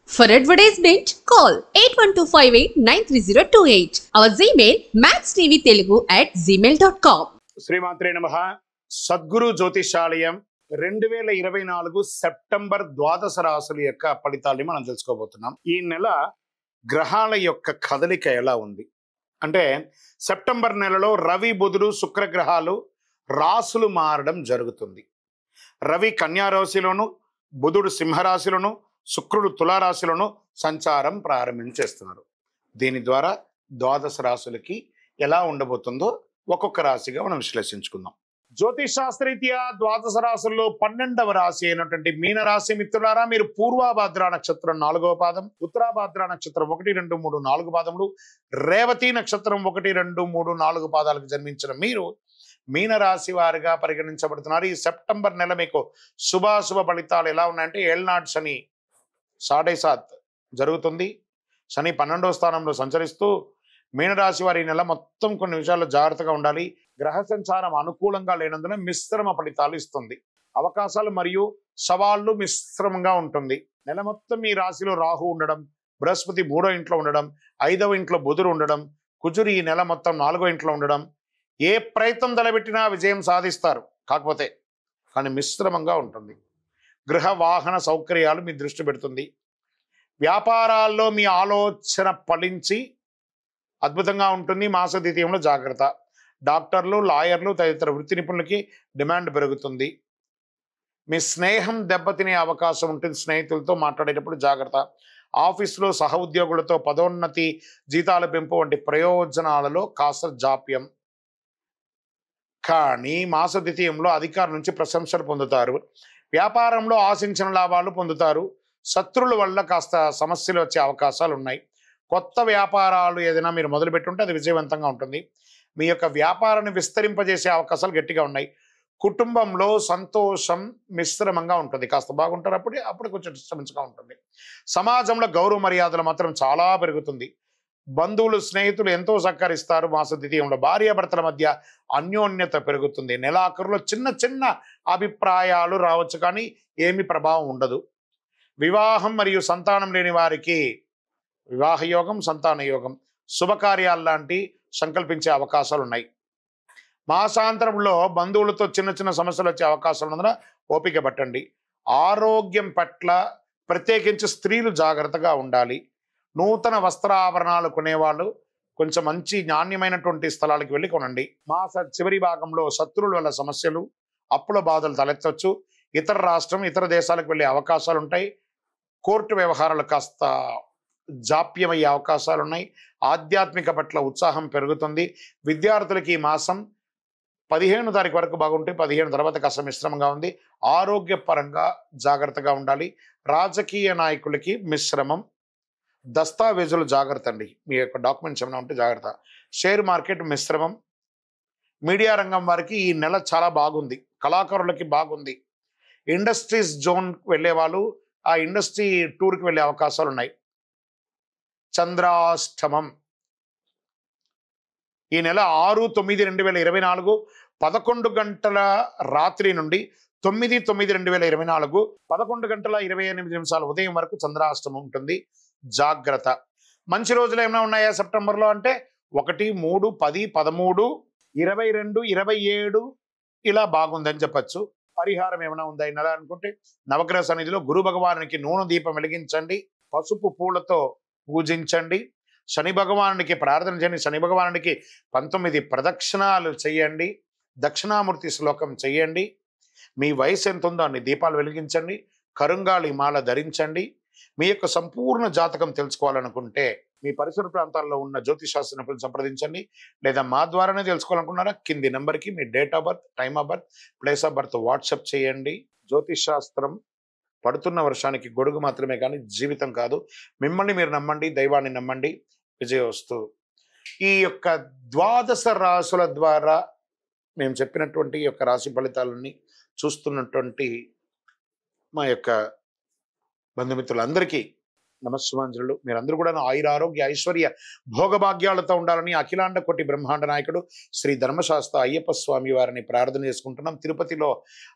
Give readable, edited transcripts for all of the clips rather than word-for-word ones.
For advertisement, call 8125893028. Our Gmail maxtvtelugu@gmail.com. శ్రీమాత్రే నమః. Sadhguru జ్యోతిషాలయం 2024 September ద్వాదశ రాశుల యొక్క ఫలితాల్ని మనం తెలుసుకోబోతున్నాం. ఈ నెల గ్రహాల యొక్క కదలిక ఎలా ఉంది అంటే సెప్టెంబర్ నెలలో రవి బుధుడు శుక్ర గ్రహాలు రాశులు మారడం జరుగుతుంది. రవి కన్యా రాశిలోను, బుధుడు సింహరాశిలోను, శుక్రుడు తులారాశిలోను సంచారం ప్రారంభించేస్తున్నారు. దీని ద్వారా ద్వాదశ రాశులకి ఎలా ఉండబోతుందో ఒక్కొక్క రాశిగా మనం విశ్లేషించుకుందాం. జ్యోతిష్ శాస్త్రరీత్యా ద్వాదశ రాశుల్లో 12వ రాశి అయినటువంటి మీనరాశి మిత్రులారా, మీరు పూర్వాభాద్ర నక్షత్రం 4వ పాదం, ఉత్తరాభాద్ర నక్షత్రం 1, 2, 3, 4 పాదములు, రేవతి నక్షత్రం 1, 2, 3, 4 పాదాలకు జన్మించిన మీరు మీనరాశి వారిగా పరిగణించబడుతున్నారు. ఈ సెప్టెంబర్ నెల మీకు శుభాశుభ ఫలితాలు ఎలా ఉన్నాయంటే ఏళ్నాటి శని 7.5 జరుగుతుంది. శని 12వ స్థానంలో సంచరిస్తూ మీనరాశి వారి నెల మొత్తం కొన్ని విషయాల్లో జాగ్రత్తగా ఉండాలి. గ్రహ సంచారం అనుకూలంగా లేనందున మిశ్రమ ఫలితాలు ఇస్తుంది. అవకాశాలు మరియు సవాళ్లు మిశ్రమంగా ఉంటుంది. నెల మొత్తం ఈ రాశిలో రాహు ఉండడం, బృహస్పతి 3వ ఇంట్లో ఉండడం, 5వ ఇంట్లో బుధుడు ఉండడం, కుజుడు ఈ నెల మొత్తం 4వ ఇంట్లో ఉండడం. ఏ ప్రయత్నం తలబెట్టినా విజయం సాధిస్తారు, కానీ మిశ్రమంగా ఉంటుంది. గృహ వాహన సౌకర్యాలు మీ దృష్టి పెడుతుంది. వ్యాపారాల్లో మీ ఆలోచన ఫలించి అద్భుతంగా ఉంటుంది. మాస ద్వితీయంలో జాగ్రత్త. డాక్టర్లు, లాయర్లు తదితర వృత్తి నిపుణులకి డిమాండ్ పెరుగుతుంది. మీ స్నేహం దెబ్బతినే అవకాశం ఉంటుంది. స్నేహితులతో మాట్లాడేటప్పుడు జాగ్రత్త. ఆఫీసులో సహ ఉద్యోగులతో పదోన్నతి, జీతాల పెంపు వంటి ప్రయోజనాలలో కాస్త జాప్యం. కానీ మాస ద్వితీయంలో అధికారుల నుంచి ప్రశంసలు పొందుతారు. వ్యాపారంలో ఆశించిన లాభాలు పొందుతారు. శత్రువుల వల్ల కాస్త సమస్యలు వచ్చే అవకాశాలు ఉన్నాయి. కొత్త వ్యాపారాలు ఏదైనా మీరు మొదలుపెట్టుంటే అది విజయవంతంగా ఉంటుంది. మీ యొక్క వ్యాపారాన్ని విస్తరింపజేసే అవకాశాలు గట్టిగా ఉన్నాయి. కుటుంబంలో సంతోషం మిశ్రమంగా ఉంటుంది. కాస్త బాగుంటారు, అప్పుడు కొంచెం డిస్టర్బెన్స్గా ఉంటుంది. సమాజంలో గౌరవ మర్యాదలు మాత్రం చాలా పెరుగుతుంది. బంధువులు, స్నేహితులు ఎంతో సహకరిస్తారు. మాస ద్వితీయంలో భార్యాభర్తల మధ్య అన్యోన్యత పెరుగుతుంది. నెలాఖరులో చిన్న చిన్న అభిప్రాయాలు రావచ్చు, కానీ ఏమి ప్రభావం ఉండదు. వివాహం మరియు సంతానం లేని వారికి వివాహ యోగం, సంతాన యోగం, శుభకార్యాలు లాంటి సంకల్పించే అవకాశాలు ఉన్నాయి. మాసాంతరంలో బంధువులతో చిన్న చిన్న సమస్యలు వచ్చే అవకాశాలు ఉన్నందున ఓపిక పట్టండి. ఆరోగ్యం పట్ల ప్రత్యేకించి స్త్రీలు జాగ్రత్తగా ఉండాలి. నూతన వస్త్రాభరణాలు కొనేవాళ్ళు కొంచెం మంచి నాణ్యమైనటువంటి స్థలాలకు వెళ్ళి కొనండి. మాస చివరి భాగంలో శత్రువుల వల్ల సమస్యలు, అప్పుల బాధలు తలెత్తవచ్చు. ఇతర రాష్ట్రం, ఇతర దేశాలకు వెళ్ళే అవకాశాలు ఉంటాయి. కోర్టు వ్యవహారాలు కాస్త జాప్యమయ్యే అవకాశాలు ఉన్నాయి. ఆధ్యాత్మిక పట్ల ఉత్సాహం పెరుగుతుంది. విద్యార్థులకి ఈ మాసం 15వ తారీఖు వరకు బాగుంటే 15 తర్వాత కాస్త మిశ్రమంగా ఉంది. ఆరోగ్యపరంగా జాగ్రత్తగా ఉండాలి. రాజకీయ నాయకులకి మిశ్రమం. దస్తావేజులు జాగ్రత్త అండి. మీ యొక్క డాక్యుమెంట్స్ ఏమైనా ఉంటే జాగ్రత్త. షేర్ మార్కెట్ మిశ్రమం. మీడియా రంగం వారికి ఈ నెల చాలా బాగుంది. కళాకారులకి బాగుంది. ఇండస్ట్రీస్ జోన్ వెళ్ళే వాళ్ళు ఆ ఇండస్ట్రీ టూర్కి వెళ్ళే అవకాశాలు ఉన్నాయి. చంద్రాష్టమం ఈ నెల 6/9/2024 11 గంటల రాత్రి నుండి 9/9/2024 11 గంటల 28 నిమిషాల ఉదయం వరకు చంద్రాష్టమం ఉంటుంది. జాగ్రత్త. మంచి రోజులు ఏమైనా ఉన్నాయా సెప్టెంబర్లో అంటే 1, 3, 10, 13, 22, 27 ఇలా బాగుందని చెప్పచ్చు. పరిహారం ఏమైనా ఉందా ఈ నెల అనుకుంటే నవగ్రహ సన్నిధిలో గురు భగవానునికి నూనె దీపం వెలిగించండి. పసుపు పూలతో పూజించండి. శని భగవానునికి ప్రార్థన చేయండి. శని భగవానునికి 19 ప్రదక్షిణాలు చేయండి. దక్షిణామూర్తి శ్లోకం చేయండి. మీ వయసు ఎంత ఉందో అన్ని దీపాలు వెలిగించండి. కరుంగాళి మాల ధరించండి. మీ యొక్క సంపూర్ణ జాతకం తెలుసుకోవాలనుకుంటే మీ పరిసర ప్రాంతాల్లో ఉన్న జ్యోతిషాస్త్ర నిపుణులను సంప్రదించండి. లేదా మా ద్వారానే తెలుసుకోవాలనుకున్నారా కింది నెంబర్కి మీ date of birth, time of birth, place of birth WhatsApp చేయండి. జ్యోతిష్ శాస్త్రం పడుతున్న వర్షానికి గొడుగు మాత్రమే కానీ జీవితం కాదు. మిమ్మల్ని మీరు నమ్మండి, దైవాన్ని నమ్మండి. విజయవస్తు. ఈ యొక్క ద్వాదశ రాశుల ద్వారా మేము చెప్పినటువంటి ఈ యొక్క రాశి ఫలితాలన్నీ చూస్తున్నటువంటి మా యొక్క బంధుమిత్రులందరికీ నమస్సుమాంజలు. మీరందరూ కూడా ఆయుర ఆరోగ్య ఐశ్వర్య భోగభాగ్యాలతో ఉండాలని అఖిలాండ కోటి బ్రహ్మాండ నాయకుడు శ్రీ ధర్మశాస్త్ర అయ్యప్ప స్వామి వారిని ప్రార్థన చేసుకుంటున్నాం. తిరుపతిలో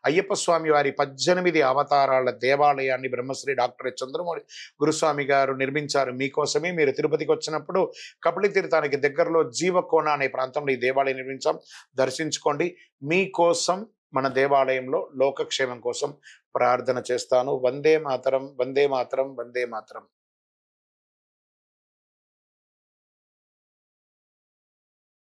అయ్యప్ప స్వామి వారి 18 అవతారాల దేవాలయాన్ని బ్రహ్మశ్రీ డాక్టర్ చంద్రమౌళి గురుస్వామి గారు నిర్మించారు మీకోసమే. మీరు తిరుపతికి వచ్చినప్పుడు కపిలి తీర్థానికి దగ్గరలో జీవకోన అనే ప్రాంతంలో ఈ దేవాలయం నిర్మించాం, దర్శించుకోండి. మీకోసం మన దేవాలయంలో లోకక్షేమం కోసం ప్రార్థన చేస్తాను. వందే మాతరం, వందే మాతరం, వందే మాతరం.